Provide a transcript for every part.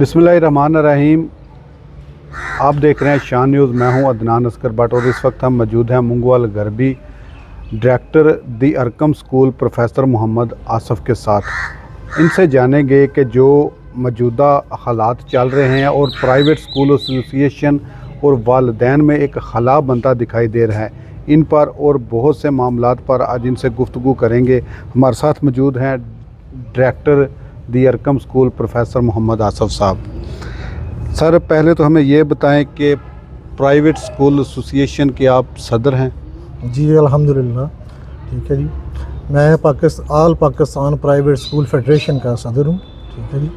बिस्मिल्लाहिर्रहमानिर्रहीम। आप देख रहे हैं शान न्यूज़। मैं हूं अदनान अस्कर भट्ट और इस वक्त हम मौजूद हैं मुंगवाल गरबी director the Arqam school professor Mohammad Asif के साथ। इनसे जानेंगे कि जो मौजूदा हालात चल रहे हैं और प्राइवेट स्कूल एसोसिएशन और वालिदैन में एक खला बनता दिखाई दे रहा है, इन पर और बहुत से मामलात पर आज इनसे गुफ्तगू करेंगे। हमारे साथ मौजूद हैं director the Arqam school professor Mohammad Asif साहब। सर, पहले तो हमें ये बताएं कि प्राइवेट स्कूल एसोसिएशन के आप सदर हैं। जी अल्हम्दुलिल्लाह, ठीक है जी। मैं all Pakistan private school federation का सदर हूँ, ठीक है जी।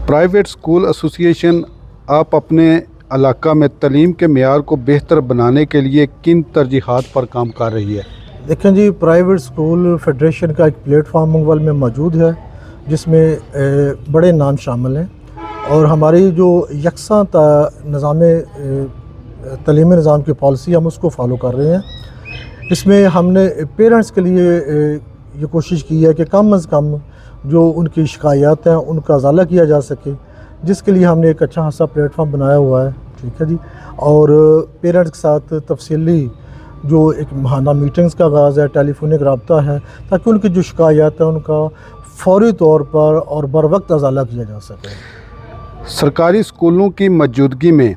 प्राइवेट स्कूल एसोसिएशन आप अपने इलाका में तालीम के मेयार को बेहतर बनाने के लिए किन तरजीहात पर काम कर रही है? देखें जी, प्राइवेट स्कूल फेडरेशन का एक प्लेटफार्म मुंगवाल में मौजूद है जिसमें बड़े नाम शामिल हैं और हमारी जो यकसा निज़ाम तालीमी निज़ाम की पॉलिसी हम उसको फॉलो कर रहे हैं। इसमें हमने पेरेंट्स के लिए ये कोशिश की है कि कम अज़ कम जो उनकी शिकायत हैं उनका अज़ाला किया जा सके, जिसके लिए हमने एक अच्छा खासा प्लेटफार्म बनाया हुआ है, ठीक है जी। और पेरेंट्स के साथ तफसीली जो एक माहाना मीटिंग्स का आगाज़ है, टेलीफोनिक रब्ता है, ताकि उनकी जो शिकायत है उनका फ़ौरी तौर पर और बर वक्त अज़ाला किया जा सके। सरकारी स्कूलों की मौजूदगी में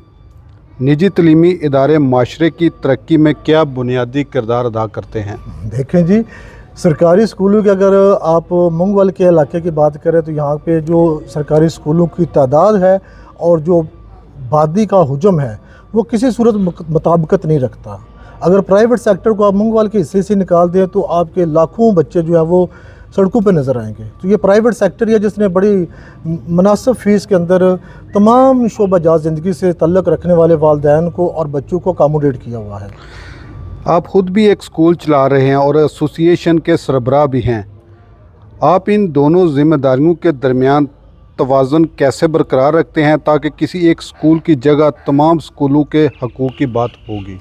निजी तलीमी इदारे माशरे की तरक्की में क्या बुनियादी किरदार अदा करते हैं? देखें जी, सरकारी स्कूलों की अगर आप मुंगवाल के इलाके की बात करें तो यहाँ पे जो सरकारी स्कूलों की तादाद है और जो आबादी का हुजम है वो किसी सूरत मुताबिकत नहीं रखता। अगर प्राइवेट सेक्टर को आप मुंगवाल के हिस्से से निकाल दें तो आपके लाखों बच्चे जो है वो सड़कों पे नज़र आएंगे। तो ये प्राइवेट सेक्टर है जिसने बड़ी मुनासिब फ़ीस के अंदर तमाम शोबाजात ज़िंदगी से तल्लुक़ रखने वाले वालिदैन को और बच्चों को अकोमोडेट किया हुआ है। आप ख़ुद भी एक स्कूल चला रहे हैं और एसोसिएशन के सरबराह भी हैं। आप इन दोनों ज़िम्मेदारियों के दरमियान तवाज़ुन कैसे बरकरार रखते हैं ताकि किसी एक स्कूल की जगह तमाम स्कूलों के हकूक़ की बात होगी?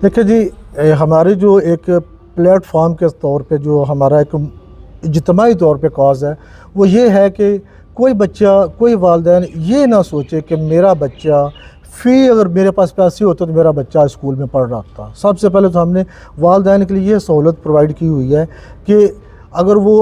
देखिए जी, हमारे जो एक प्लेटफॉर्म के तौर पे जो हमारा एक इज्तिमाई तौर पे कॉज है वो ये है कि कोई बच्चा, कोई वालिदैन ये ना सोचे कि मेरा बच्चा अगर मेरे पास पैसे होते तो मेरा बच्चा स्कूल में पढ़ रहा था। सबसे पहले तो हमने वालिदैन के लिए ये सहूलत प्रोवाइड की हुई है कि अगर वो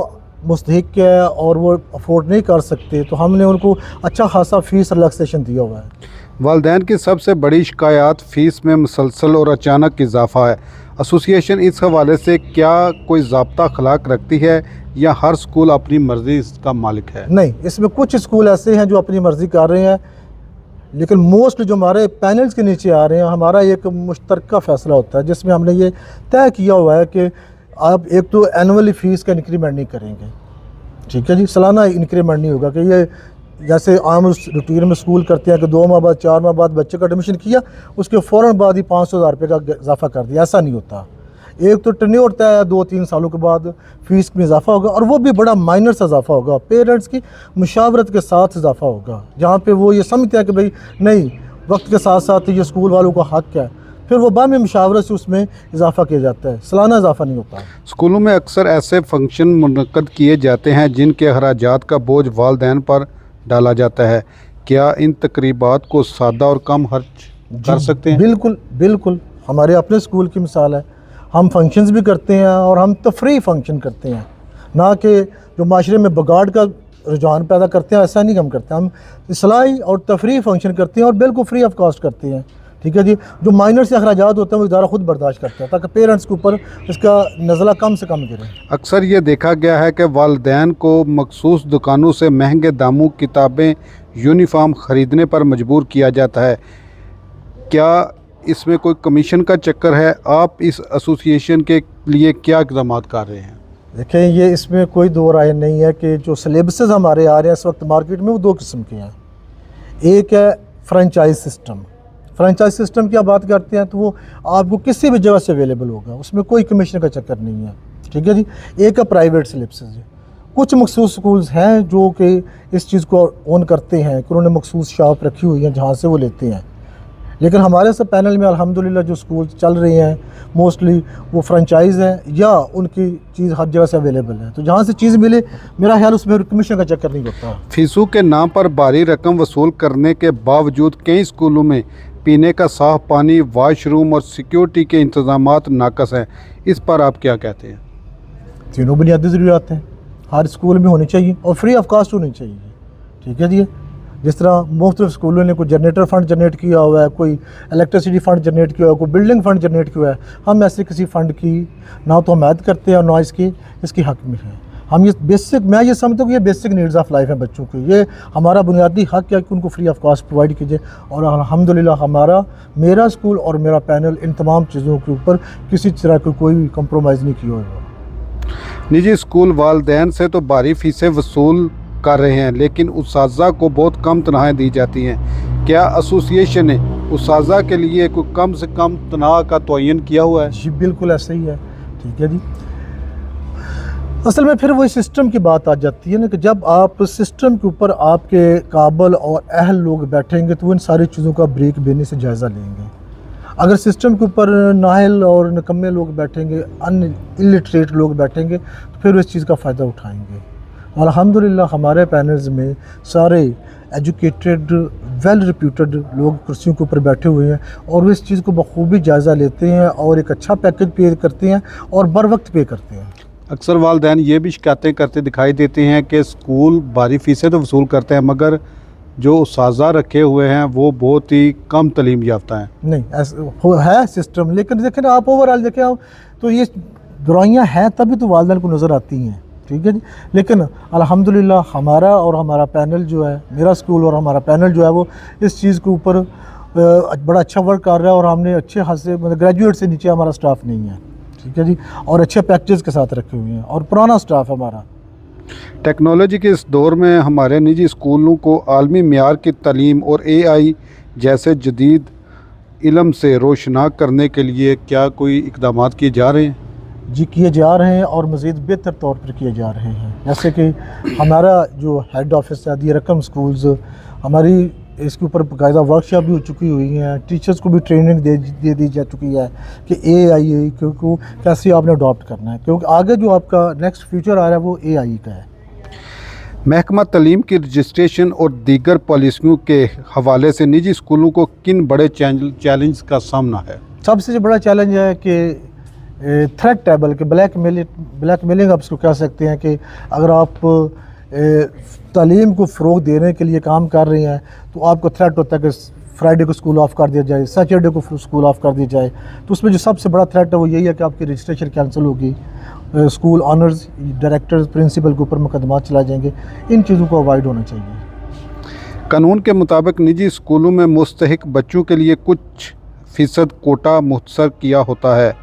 मुस्तहिक है और वो अफोर्ड नहीं कर सकते तो हमने उनको अच्छा खासा फ़ीस रिलैक्सेशन दिया हुआ है। वालिदैन की सबसे बड़ी शिकायत फ़ीस में मुसलसल और अचानक इजाफ़ा है। एसोसिएशन इस हवाले से क्या कोई ज़ाब्ता अखलाक रखती है या हर स्कूल अपनी मर्ज़ी का मालिक है? नहीं, इसमें कुछ स्कूल ऐसे हैं जो अपनी मर्ज़ी कर रहे हैं, लेकिन मोस्ट जो हमारे पैनल्स के नीचे आ रहे हैं, हमारा एक मुश्तरका फ़ैसला होता है जिसमें हमने ये तय किया हुआ है कि आप एक तो एनुअली फ़ीस का इंक्रीमेंट नहीं करेंगे, ठीक है जी। सालाना इंक्रीमेंट नहीं होगा कि ये जैसे आम रूटीन में स्कूल करते हैं कि 2 माह बाद 4 माह बाद बच्चे का एडमिशन किया, उसके फ़ौरन बाद ही 500,000 रुपये का इजाफ़ा कर दिया। ऐसा नहीं होता। एक तो टेन्योर तय है, 2-3 सालों के बाद फ़ीस में इजाफ़ा होगा और वो भी बड़ा माइनर सा इजाफ़ा होगा, पेरेंट्स की मुशावरत के साथ इजाफ़ा होगा, जहाँ पे वो ये समझते हैं कि भाई नहीं, वक्त के साथ साथ ये स्कूल वालों का हक़ है, फिर वो बामी मुशावरत से उसमें इजाफ़ा किया जाता है, सालाना इजाफ़ा नहीं होता। स्कूलों में अक्सर ऐसे फंक्शन मुनक़्क़द किए जाते हैं जिनके अखराजात का बोझ वालिदैन पर डाला जाता है। क्या इन तकरीबात को सादा और कम खर्च कर सकते हैं? बिल्कुल बिल्कुल, हमारे अपने स्कूल की मिसाल है। हम फंक्शंस भी करते हैं और हम तफरी फंक्शन करते हैं, ना कि जो माशरे में बगाड़ का रुझान पैदा करते हैं, ऐसा नहीं हम करते। हम इस्लाही और तफरी फंक्शन करते हैं और बिल्कुल फ्री ऑफ कॉस्ट करते हैं, ठीक है जी। जो माइनर से अखराजात होते हैं वो इदारा खुद बर्दाश्त करता है ताकि पेरेंट्स के ऊपर इसका नज़ला कम से कम गिरे। अक्सर ये देखा गया है कि वालिदैन को मखसूस दुकानों से महंगे दामों किताबें, यूनिफॉर्म ख़रीदने पर मजबूर किया जाता है। क्या इसमें कोई कमीशन का चक्कर है? आप इस एसोसिएशन के लिए क्या इक़दाम कर रहे हैं? देखें, ये इसमें कोई दो राय नहीं है कि जो सिलेबसेस हमारे आ रहे हैं इस वक्त मार्केट में वो 2 किस्म के हैं। एक है फ्रेंचाइज सिस्टम। फ्रेंचाइज सिस्टम की आप बात करते हैं तो वो आपको किसी भी जगह से अवेलेबल होगा, उसमें कोई कमीशन का चक्कर नहीं है, ठीक है जी। एक है प्राइवेट सिलेबसेस। कुछ मखसूस स्कूल्स हैं जो कि इस चीज़ को ओन करते हैं कि उन्होंने मखसूस शॉप रखी हुई है जहाँ से वो लेते हैं, लेकिन हमारे सब पैनल में अल्हम्दुलिल्लाह जो स्कूल चल रहे हैं मोस्टली वो फ्रेंचाइज़ हैं या उनकी चीज़ हर जगह से अवेलेबल है, तो जहाँ से चीज़ मिले मेरा ख्याल उसमें कमीशन का चक्कर नहीं होता। फीसों के नाम पर भारी रकम वसूल करने के बावजूद कई स्कूलों में पीने का साफ पानी, वाशरूम और सिक्योरिटी के इंतजामात नाकस हैं। इस पर आप क्या कहते हैं? तीनों बुनियादी ज़रूरियात हैं हर स्कूल में होनी चाहिए और फ्री ऑफ कास्ट होनी चाहिए। ठीक है जी, जिस तरह मुख्तलिफ स्कूलों ने कोई जनरेटर फ़ंड जनरेट किया हुआ है, कोई इलेक्ट्रिसिटी फ़ंड जनरेट किया हुआ है, कोई बिल्डिंग फ़ंड जनरेट किया हुआ है, हम ऐसे किसी फ़ंड की ना तो हमायत करते हैं और ना इसकी हक़ में है। हम ये बेसिक, मैं ये समझता हूँ कि ये बेसिक नीड्स ऑफ लाइफ है बच्चों की, ये हमारा बुनियादी हक़ है कि उनको फ्री ऑफ कॉस्ट प्रोवाइड कीजिए। और अल्हम्दुलिल्लाह मेरा स्कूल और मेरा पैनल इन तमाम चीज़ों के ऊपर किसी तरह का कोई कंप्रोमाइज़ नहीं किया हुआ। निजी स्कूल वालदैन से तो भारी फीसें वसूल कर रहे हैं, लेकिन उस्ताज़ा को बहुत कम तनख्वाहें दी जाती हैं। क्या एसोसिएशन ने उस्ताज़ा के लिए कोई कम से कम तनख्वाह का तयन किया हुआ है? जी बिल्कुल ऐसे ही है। ठीक है जी, असल में फिर वही सिस्टम की बात आ जाती है ना कि जब आप सिस्टम के ऊपर आपके काबिल और अहल लोग बैठेंगे तो वो इन सारी चीज़ों का ब्रेक देने से जायज़ा लेंगे। अगर सिस्टम के ऊपर नाहल और निकम्मे लोग बैठेंगे, इलिटरेट लोग बैठेंगे तो फिर इस चीज़ का फ़ायदा उठाएंगे। और अल्हम्दुलिल्लाह हमारे पैनल्स में सारे एजुकेटेड वेल रिप्यूटेड लोग कुर्सियों के ऊपर बैठे हुए हैं और वो इस चीज़ को बखूबी जायज़ा लेते हैं और एक अच्छा पैकेज पे करते हैं और बर वक्त पे करते हैं। अक्सर वालदैन ये भी शिकायतें करते दिखाई देते हैं कि स्कूल भारी फीसें तो वसूल करते हैं मगर जो उस्ताज़ा रखे हुए हैं वो बहुत ही कम तालीम याफ्ता हैं। नहीं ऐसा है सिस्टम, लेकिन देखें ना आप ओवरऑल देखें आप तो ये बुराइयां हैं तभी तो वालिदैन को नज़र आती हैं। ठीक है जी, लेकिन अल्हम्दुलिल्लाह हमारा और हमारा पैनल जो है, मेरा स्कूल और हमारा पैनल जो है वो इस चीज़ के ऊपर बड़ा अच्छा वर्क कर रहा है और हमने अच्छे खासे मतलब ग्रेजुएट से नीचे हमारा स्टाफ नहीं है। ठीक है जी, और अच्छे पैकेजेस के साथ रखे हुए हैं और पुराना स्टाफ हमारा। टेक्नोलॉजी के इस दौर में हमारे निजी स्कूलों को आलमी मेयार की तालीम और AI जैसे जदीद इल्म से रोशनाक करने के लिए क्या कोई इक़दाम किए जा रहे हैं? जी किए जा रहे हैं और मज़ीद बेहतर तौर पर किए जा रहे हैं। जैसे कि हमारा जो हेड ऑफिस है दी रकम स्कूल्स, हमारी इसके ऊपर बाकायदा वर्कशॉप भी हो चुकी हुई हैं, टीचर्स को भी ट्रेनिंग दे दी जा चुकी है कि AI को कैसे आपने अडॉप्ट करना है, क्योंकि आगे जो आपका नेक्स्ट फ्यूचर आ रहा है वो AI का है। महकमा तालीम की रजिस्ट्रेशन और दीगर पॉलिसियों के हवाले से निजी स्कूलों को किन बड़े चैलेंज का सामना है? सबसे बड़ा चैलेंज है कि थ्रेट टेबल के ब्लैकमेलिंग आप इसको कह सकते हैं कि अगर आप तालीम को फ़रोग़ देने के लिए काम कर रहे हैं तो आपको थ्रेट होता है कि फ्राइडे को स्कूल ऑफ कर दिया जाए, सैटरडे को स्कूल ऑफ कर दिया जाए। तो उसमें जो सबसे बड़ा थ्रेट है वो यही है कि आपकी रजिस्ट्रेशन कैंसिल होगी, स्कूल ऑनर्स, डायरेक्टर्स, प्रिंसिपल के ऊपर मुकदमा चला जाएंगे। इन चीज़ों को अवॉइड होना चाहिए। कानून के मुताबिक निजी स्कूलों में मुस्तहिक बच्चों के लिए कुछ फ़ीसद कोटा मुख्तसर किया होता है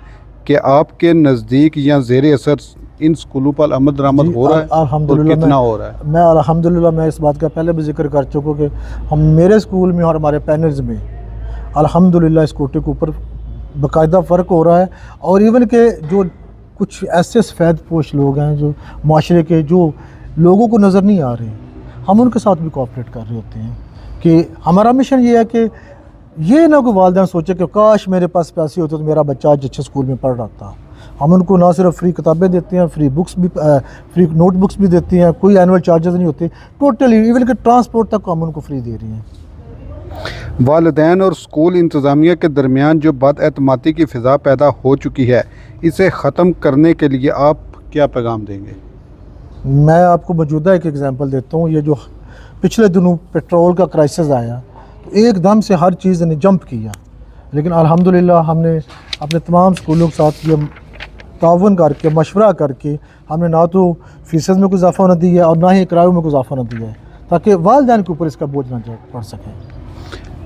कि आपके नज़दीक या ज़ेर असर इन स्कूलों पर अमल दरामद हो रहा है और कितना हो रहा है? मैं अल्हम्दुलिल्लाह मैं इस बात का पहले भी जिक्र कर चुका कि हम मेरे स्कूल में और हमारे पैनल्स में अल्हम्दुलिल्लाह इस कोटे के ऊपर बाकायदा फ़र्क हो रहा है। और इवन के जो कुछ ऐसे सफ़ेद पोश लोग हैं जो माशरे के जो लोगों को नज़र नहीं आ रहे, हम उनके साथ भी कोऑपरेट कर रहे होते हैं कि हमारा मिशन ये है कि ये ना कोई वालिदैन सोचे कि काश मेरे पास पैसे होते तो मेरा बच्चा आज अच्छे स्कूल में पढ़ रहा था। हम उनको ना सिर्फ फ्री किताबें देते हैं, फ्री नोटबुक्स भी देते हैं, कोई एनुअल चार्जेस नहीं होते, टोटली इवन के ट्रांसपोर्ट तक हम उनको फ्री दे रहे हैं। वालिदैन और स्कूल इंतज़ामिया के दरमियान जो बदएतमादी की फ़िज़ा पैदा हो चुकी है, इसे ख़त्म करने के लिए आप क्या पैगाम देंगे? मैं आपको मौजूदा एक एग्ज़ाम्पल देता हूँ। ये जो पिछले दिनों पेट्रोल का क्राइसिस आया तो एकदम से हर चीज़ ने जंप किया, लेकिन अल्हम्दुलिल्लाह हमने अपने तमाम स्कूलों के साथ ये तावन करके मशवरा करके हमने ना तो फ़ीसद में कोई इजाफ़ा न दिया और ना ही किरायों में कोई इजाफ़ा न दिया है ताकि वालिदैन के ऊपर इसका बोझ ना पड़ सके।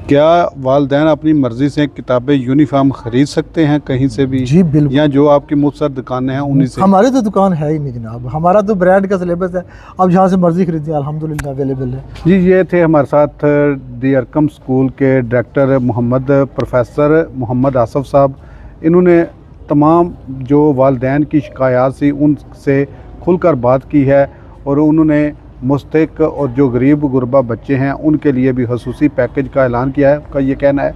क्या वालिदैन अपनी मर्ज़ी से किताबें यूनिफॉर्म ख़रीद सकते हैं कहीं से भी? जी बिल्कुल, या जो आपकी मुख्तसर दुकानें हैं उन्हीं से? हमारी तो दुकान है ही नहीं जनाब, हमारा तो ब्रांड का सिलेबस है, अब जहाँ से मर्ज़ी खरीदिए अल्हम्दुलिल्लाह अवेलेबल है। जी, ये थे हमारे साथ दी अरकम स्कूल के डायरेक्टर प्रोफेसर मोहम्मद आसफ़ साहब। इन्होंने तमाम जो वालिदैन की शिकायत थी उनसे खुलकर बात की है और उन्होंने मुस्तहिक और जो गरीब गुरबा बच्चे हैं उनके लिए भी खसूसी पैकेज का ऐलान किया है। उनका ये कहना है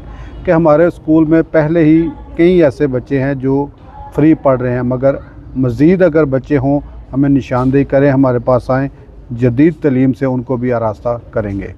कि हमारे स्कूल में पहले ही कई ऐसे बच्चे हैं जो फ्री पढ़ रहे हैं, मगर मज़ीद अगर बच्चे हों हमें निशानदेही करें, हमारे पास आएँ, जदीद तलीम से उनको भी आरास्ता करेंगे।